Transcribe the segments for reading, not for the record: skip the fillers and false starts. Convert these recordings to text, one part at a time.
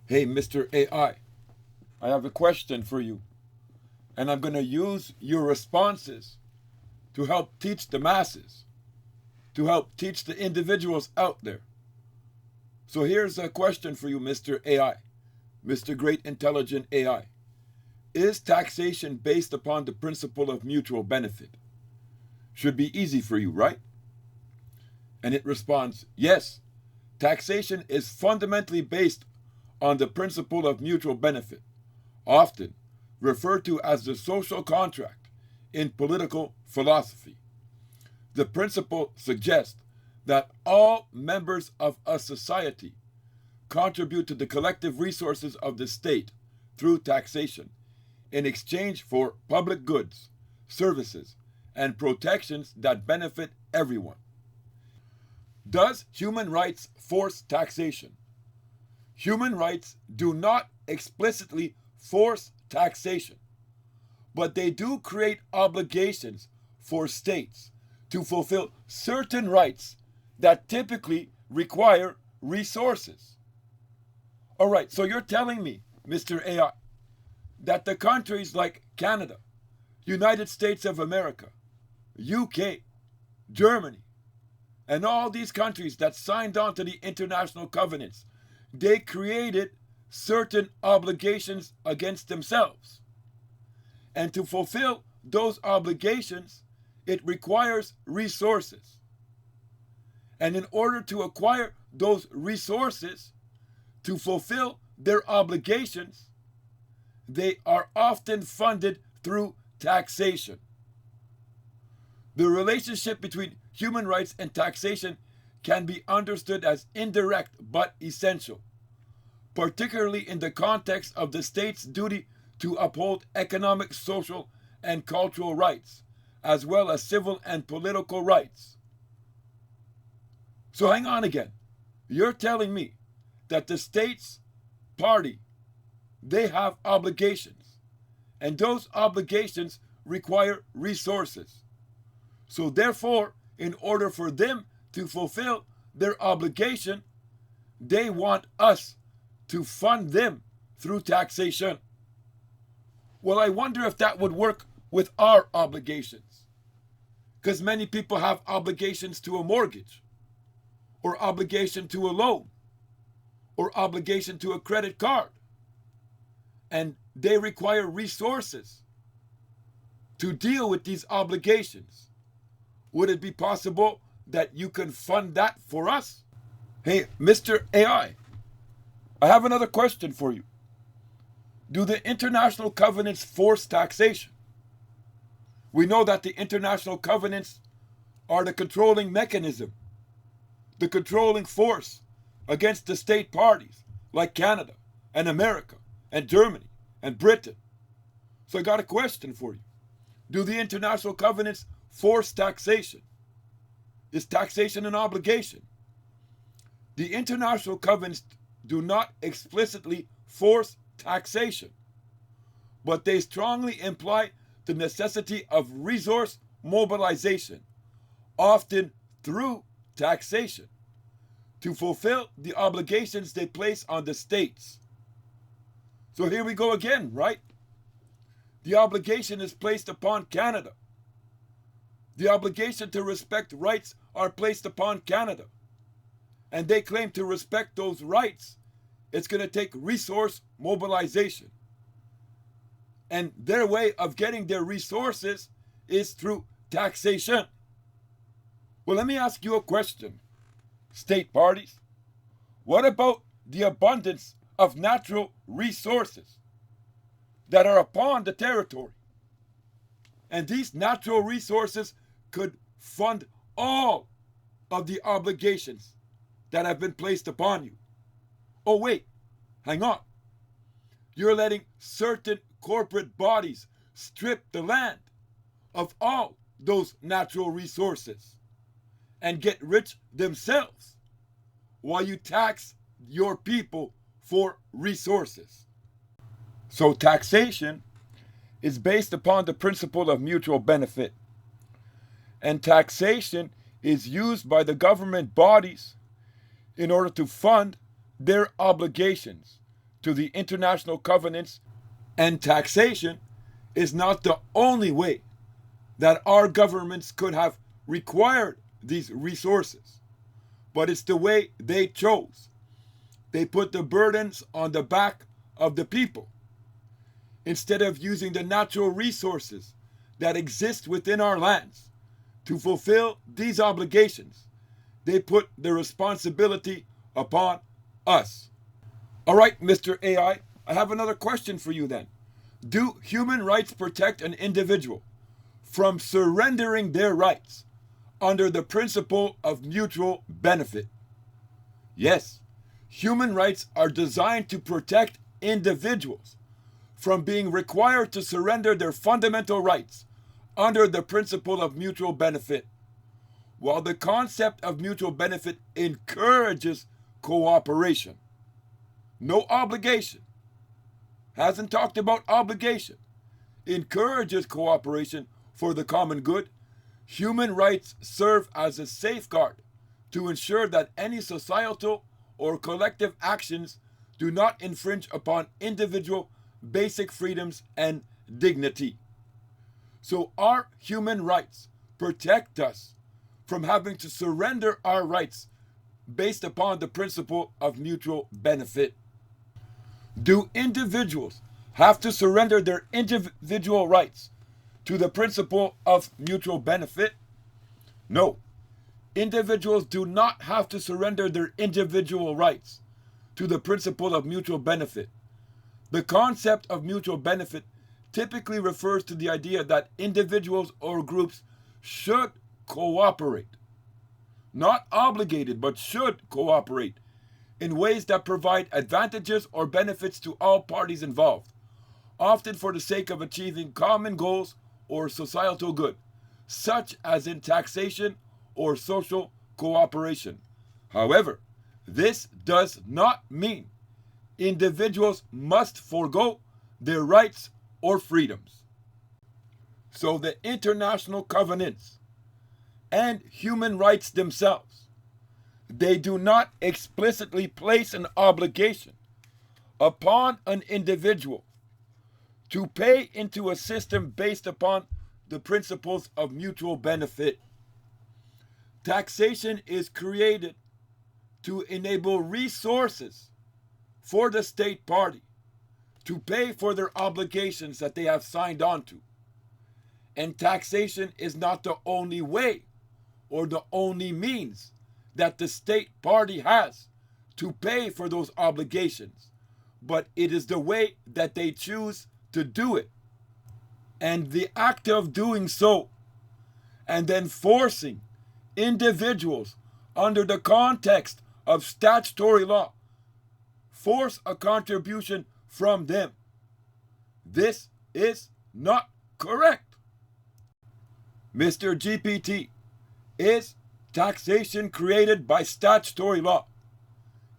Hey, Mr. I have a question for you, and I'm going to use your responses to help teach the masses, to help teach the individuals out there. So here's a question for you, Mr. Mr. Great Intelligent AI. Is taxation based upon the principle of mutual benefit? Should be easy for you, right? And it responds, yes, taxation is fundamentally based on the principle of mutual benefit, often referred to as the social contract in political philosophy. The principle suggests that all members of a society contribute to the collective resources of the state through taxation in exchange for public goods, services, and protections that benefit everyone. Does human rights force taxation? Human rights do not explicitly force taxation, but they do create obligations for states to fulfill certain rights that typically require resources. All right, so you're telling me, Mr. AI, that the countries like Canada, United States of America, UK, Germany, and all these countries that signed on to the international covenants, they created certain obligations against themselves. And to fulfill those obligations, it requires resources. And in order to acquire those resources to fulfill their obligations, they are often funded through taxation. The relationship between human rights and taxation can be understood as indirect but essential, particularly in the context of the state's duty to uphold economic, social, and cultural rights, as well as civil and political rights. So hang on again. You're telling me that the state's party, they have obligations, and those obligations require resources. So therefore, in order for them to fulfill their obligation, they want us to fund them through taxation. Well, I wonder if that would work with our obligations. Because many people have obligations to a mortgage, or obligation to a loan, or obligation to a credit card. And they require resources to deal with these obligations. Would it be possible that you can fund that for us? Hey, Mr. I have another question for you. Do the international covenants force taxation? We know that the international covenants are the controlling mechanism, the controlling force against the state parties like Canada and America and Germany and Britain. So I got a question for you. Do the international covenants force taxation? Is taxation an obligation? The international covenants do not explicitly force taxation, but they strongly imply the necessity of resource mobilization, often through taxation, to fulfill the obligations they place on the states. So here we go again, right? The obligation is placed upon Canada. The obligation to respect rights are placed upon Canada. And they claim to respect those rights. It's going to take resource mobilization. And their way of getting their resources is through taxation. Well, let me ask you a question, state parties. What about the abundance of natural resources that are upon the territory? And these natural resources could fund all of the obligations that have been placed upon you. Oh, wait, hang on. You're letting certain corporate bodies strip the land of all those natural resources and get rich themselves while you tax your people for resources. So taxation is based upon the principle of mutual benefit. And taxation is used by the government bodies in order to fund their obligations to the international covenants, and taxation is not the only way that our governments could have required these resources, but it's the way they chose. They put the burdens on the back of the people. Instead of using the natural resources that exist within our lands to fulfill these obligations, they put the responsibility upon us. All right, Mr. AI, I have another question for you then. Do human rights protect an individual from surrendering their rights under the principle of mutual benefit? Yes, human rights are designed to protect individuals from being required to surrender their fundamental rights under the principle of mutual benefit. While the concept of mutual benefit encourages cooperation, no obligation, hasn't talked about obligation, encourages cooperation for the common good, human rights serve as a safeguard to ensure that any societal or collective actions do not infringe upon individual basic freedoms and dignity. So our human rights protect us from having to surrender our rights based upon the principle of mutual benefit. Do individuals have to surrender their individual rights to the principle of mutual benefit? No. Individuals do not have to surrender their individual rights to the principle of mutual benefit. The concept of mutual benefit typically refers to the idea that individuals or groups should cooperate. Not obligated, but should cooperate in ways that provide advantages or benefits to all parties involved, often for the sake of achieving common goals or societal good, such as in taxation or social cooperation. However, this does not mean individuals must forego their rights or freedoms. So the international covenants and human rights themselves, they do not explicitly place an obligation upon an individual to pay into a system based upon the principles of mutual benefit. Taxation is created to enable resources for the state party to pay for their obligations that they have signed on to. And taxation is not the only way or the only means that the state party has to pay for those obligations, but it is the way that they choose to do it. And the act of doing so and then forcing individuals under the context of statutory law force a contribution from them. This is not correct. Mr. GPT, is taxation created by statutory law?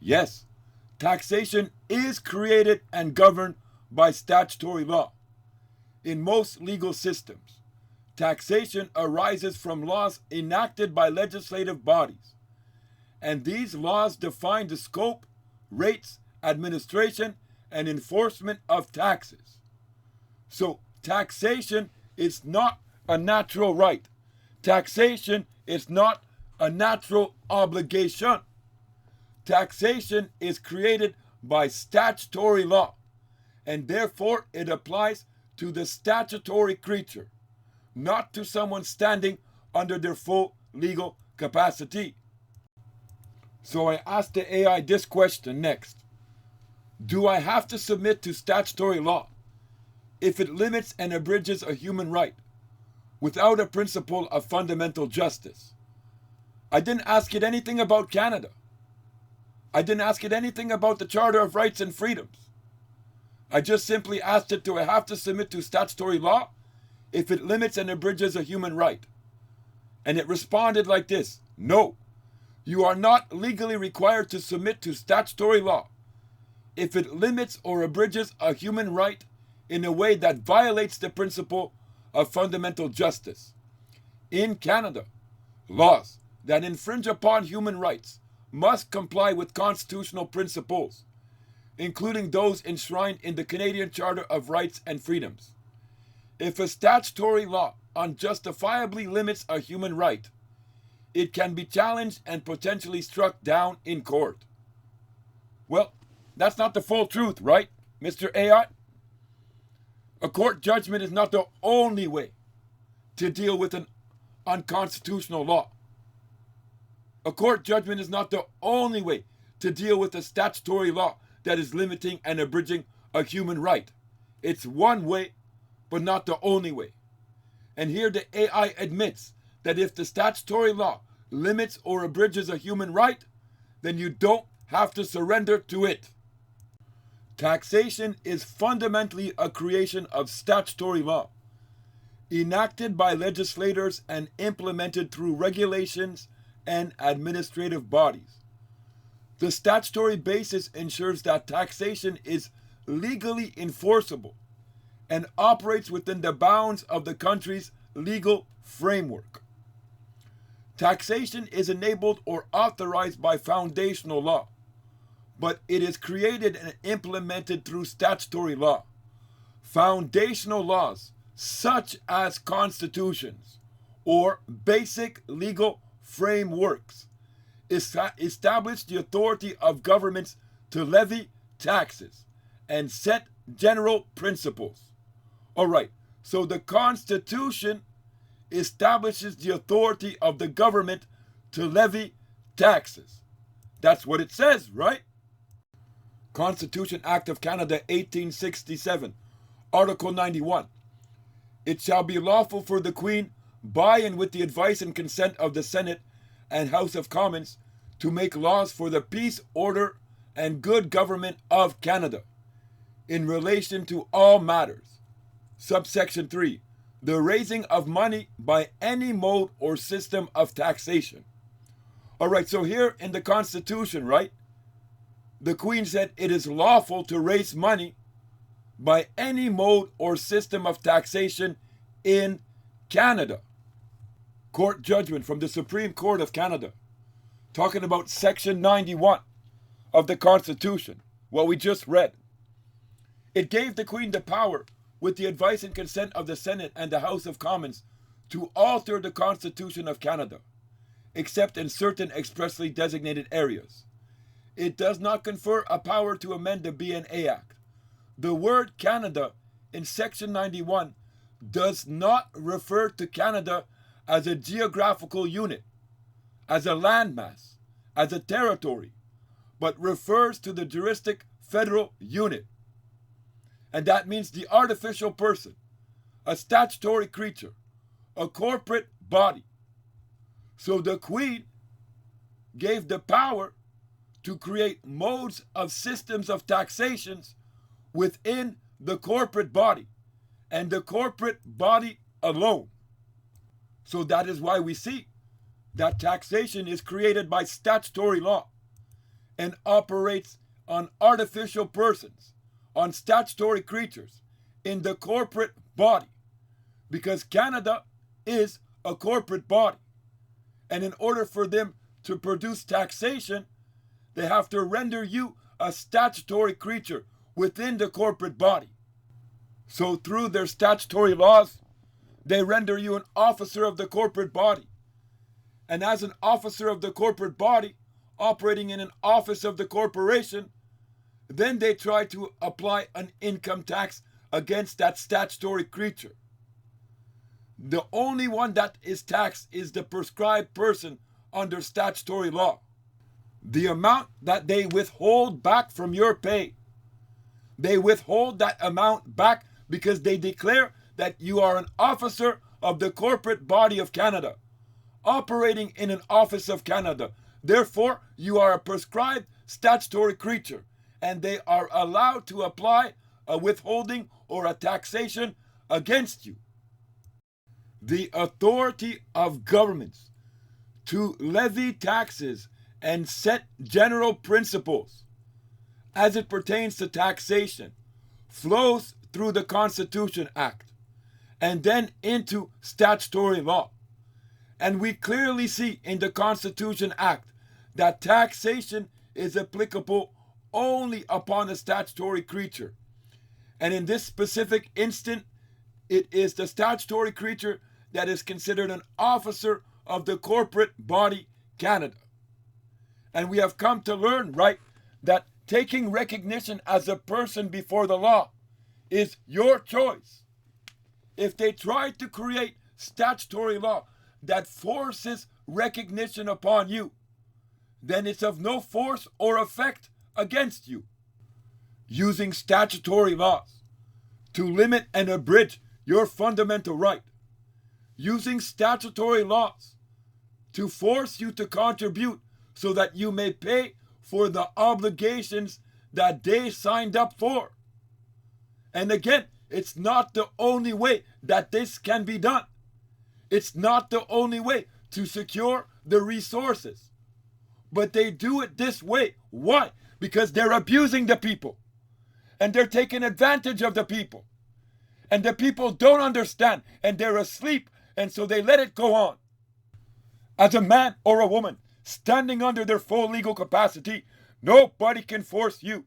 Yes, taxation is created and governed by statutory law. In most legal systems, taxation arises from laws enacted by legislative bodies, and these laws define the scope, rates, administration, and enforcement of taxes. So taxation is not a natural right. Taxation is not a natural obligation. Taxation is created by statutory law, and therefore it applies to the statutory creature, not to someone standing under their full legal capacity. So I asked the AI this question next. Do I have to submit to statutory law if it limits and abridges a human right without a principle of fundamental justice? I didn't ask it anything about Canada. I didn't ask it anything about the Charter of Rights and Freedoms. I just simply asked it, do I have to submit to statutory law if it limits and abridges a human right? And it responded like this: no, you are not legally required to submit to statutory law if it limits or abridges a human right in a way that violates the principle of fundamental justice. In Canada, laws that infringe upon human rights must comply with constitutional principles. including those enshrined in the Canadian Charter of Rights and Freedoms. If a statutory law unjustifiably limits a human right, it can be challenged and potentially struck down in court. Well, that's not the full truth, right, Mr. AI? A court judgment is not the only way to deal with an unconstitutional law. A court judgment is not the only way to deal with a statutory law that is limiting and abridging a human right. It's one way, but not the only way. And here the AI admits that if the statutory law limits or abridges a human right, then you don't have to surrender to it. Taxation is fundamentally a creation of statutory law, enacted by legislators and implemented through regulations and administrative bodies. The statutory basis ensures that taxation is legally enforceable and operates within the bounds of the country's legal framework. Taxation is enabled or authorized by foundational law, but it is created and implemented through statutory law. Foundational laws, such as constitutions or basic legal frameworks, establish the authority of governments to levy taxes and set general principles. All right, so the Constitution establishes the authority of the government to levy taxes. That's what it says, right? Constitution Act of Canada 1867, Article 91. It shall be lawful for the Queen, by and with the advice and consent of the Senate and House of Commons, to make laws for the peace, order, and good government of Canada, in relation to all matters. Subsection 3. The raising of money by any mode or system of taxation. All right, so here in the Constitution, right, the Queen said it is lawful to raise money by any mode or system of taxation in Canada. Court judgment from the Supreme Court of Canada, talking about Section 91 of the Constitution, what we just read. It gave the Queen the power, with the advice and consent of the Senate and the House of Commons, to alter the Constitution of Canada, except in certain expressly designated areas. It does not confer a power to amend the BNA Act. The word Canada in Section 91 does not refer to Canada as a geographical unit, as a landmass, as a territory, but refers to the juristic federal unit. And that means the artificial person, a statutory creature, a corporate body. So the Queen gave the power to create modes of systems of taxations within the corporate body, and the corporate body alone. So that is why we see that taxation is created by statutory law and operates on artificial persons, on statutory creatures in the corporate body, because Canada is a corporate body. And in order for them to produce taxation, they have to render you a statutory creature within the corporate body. So through their statutory laws, they render you an officer of the corporate body. And as an officer of the corporate body, operating in an office of the corporation, then they try to apply an income tax against that statutory creature. The only one that is taxed is the prescribed person under statutory law. The amount that they withhold back from your pay, they withhold that amount back because they declare that you are an officer of the corporate body of Canada, operating in an office of Canada. Therefore, you are a prescribed statutory creature, and they are allowed to apply a withholding or a taxation against you. The authority of governments to levy taxes and set general principles as it pertains to taxation flows through the Constitution Act and then into statutory law. And we clearly see in the Constitution Act that taxation is applicable only upon the statutory creature. And in this specific instant, it is the statutory creature that is considered an officer of the corporate body Canada. And we have come to learn, right, that taking recognition as a person before the law is your choice. If they try to create statutory law that forces recognition upon you, then it's of no force or effect against you. Using statutory laws to limit and abridge your fundamental right. Using statutory laws to force you to contribute so that you may pay for the obligations that they signed up for. And again, it's not the only way that this can be done. It's not the only way to secure the resources. But they do it this way. Why? Because they're abusing the people. And they're taking advantage of the people. And the people don't understand. And they're asleep. And so they let it go on. As a man or a woman standing under their full legal capacity, nobody can force you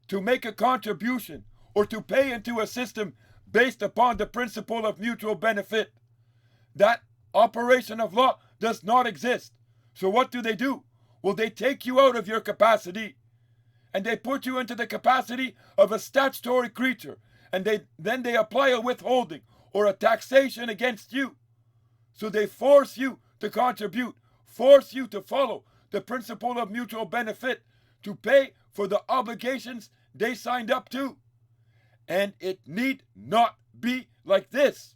to make a contribution or to pay into a system based upon the principle of mutual benefit. That operation of law does not exist. So what do? Well, they take you out of your capacity and they put you into the capacity of a statutory creature, and then they apply a withholding or a taxation against you. So they force you to contribute, force you to follow the principle of mutual benefit, to pay for the obligations they signed up to. And it need not be like this.